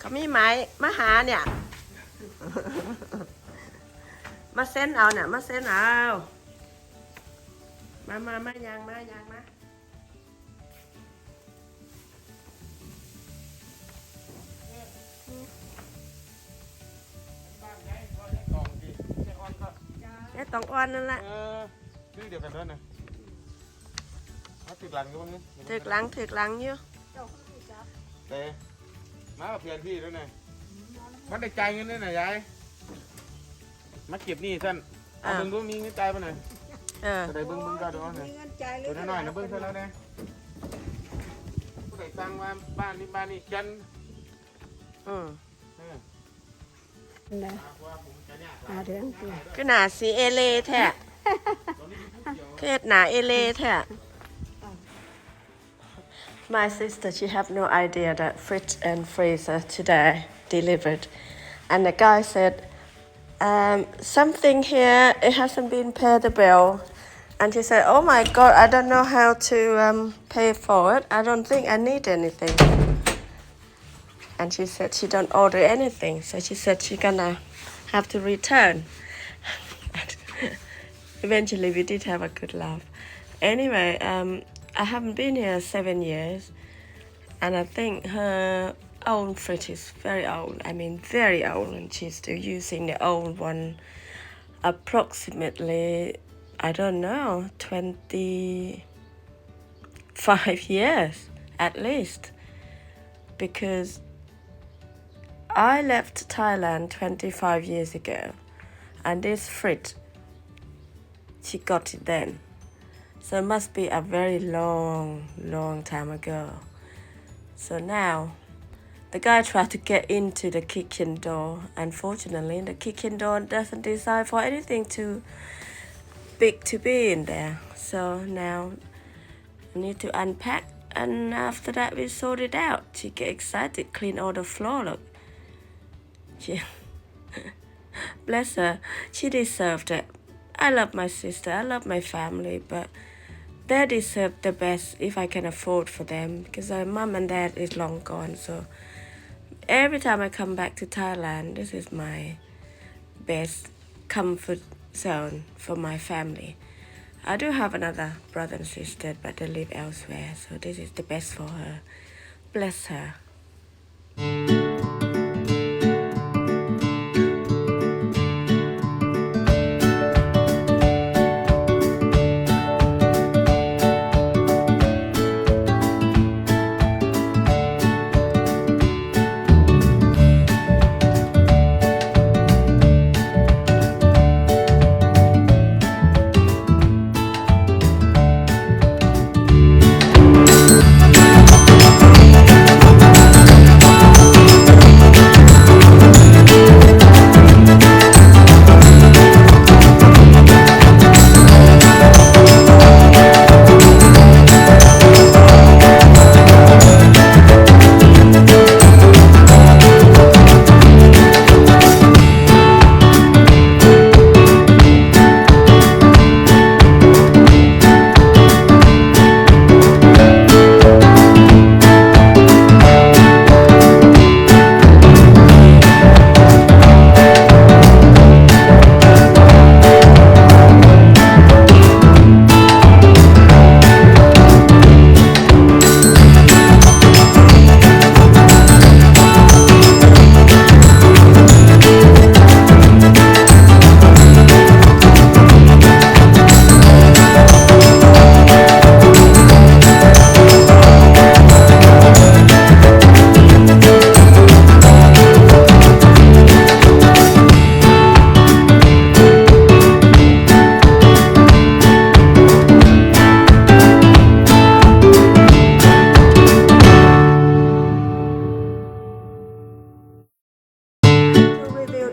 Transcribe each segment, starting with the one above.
เขามีไม้มาหาเนี่ย มาเส้นเอาเนี่ยมาเส้นเอามายางมาแค่ต้องอ่อนนั่นแหละชื่อเดียวกันด้วยนะเขาถึกหลังอยู่มั้งเนี่ยถึกหลังอยู่เต้มาเพียนพี่ด้วยนะมันได้ใจเงินด้วยนะยายมาเก็บนี่ท่านเอาเบิ้งดูมีเงินใจป่ะเนี่ยจะได้เบิ้งก็ดูนะตัวน้อยๆนะเบิ้งเท่าแล้วเนี่ยผู้ใดตั้งว่าบ้านนี่กันก็หนาสีเอเลแท้เทศหนาเอเลแท้ My sister, she have no idea that fridge and freezer today delivered. And the guy said, something here, it hasn't been paid the bill. And she said, oh my God, I don't know how to pay for it. I don't think I need anything. And she said she don't order anything. So she said she gonna have to return. Eventually, we did have a good laugh. Anyway, I haven't been here 7 years, and I think her old fridge is very old. I mean, very old, and she's still using the old one. Approximately, I don't know, 25 years at least, because I left Thailand 25 years ago, and this fridge, she got it then. So it must be a very long time ago. So now, the guy tried to get into the kitchen door. Unfortunately, the kitchen door doesn't design for anything too big to be in there. So now, I need to unpack, and after that we sort it out. She get excited, clean all the floor, look. She bless her, she deserved it. I love my sister, I love my family, but they deserve the best if I can afford for them, because my mom and dad is long gone. So every time I come back to Thailand, this is my best comfort zone for my family. I do have another brother and sister, but they live elsewhere, so this is the best for her. Bless her.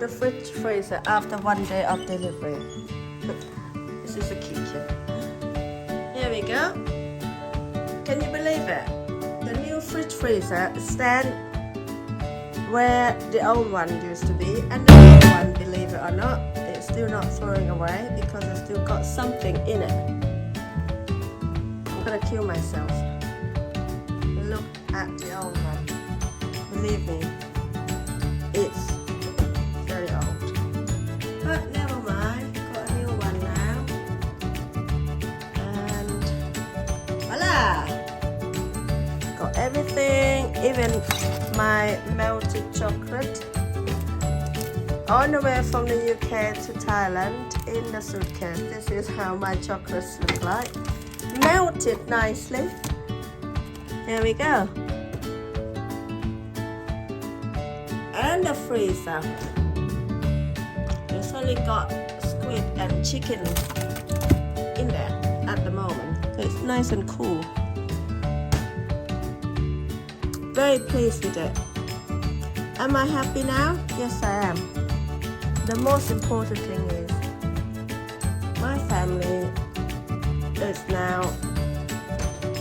The fridge freezer after 1 day of delivery. This is the kitchen. Here we go. Can you believe it? The new fridge freezer stand where the old one used to be, and the old one, believe it or not, it's still not throwing away because it's still got something in it. I'm gonna kill myself. Look at the old one. Believe me. even my melted chocolate on the way from the UK to Thailand in the suitcase. This is how my chocolates look like. Melted nicely. Here we go. And the freezer. It's only got squid and chicken in there at the moment. So it's nice and cool. Very pleased with it. Am I happy now? Yes, I am. The most important thing is my family is now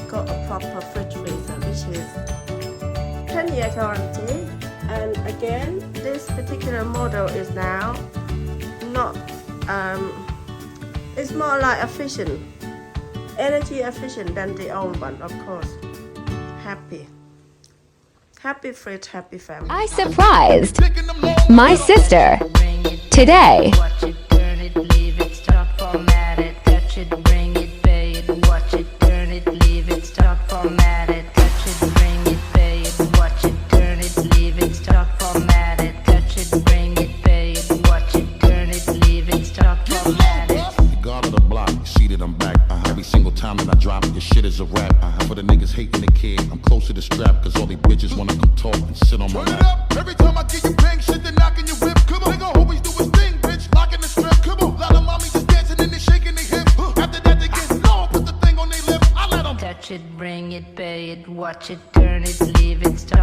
got a proper fridge freezer, which is 10-year guarantee. And again, this particular model is now not, it's more like efficient, energy efficient than the old one, of course. Happy. Happy fridge, happy family. I surprised my sister today. Watch it, turn it, leave it, stop, format it, touch it, bring it, pay it, watch it, turn it, leave it, stop, format it, touch it, bring it, pay it, watch it, turn it, leave it, stop, format it, touch it, bring it, pay it, watch it, turn it, leave it, stop, format it. The guard of the block, you see that I'm back. Every single time that I drop it, this shit is a rap. For the niggas hating the kid, I'm close to the strap, cause all these bitches wanna come talk and sit on my Turn it lap. up, every time I get you bang shit, they're knocking your whip. Come on, nigga, always do his thing, bitch, locking the strip. Come on, lot of mommies just dancing and they shaking their hip. After that they get low, put the thing on their lip. I let them Touch it, bring it, pay it, watch it, turn it, leave it, stop.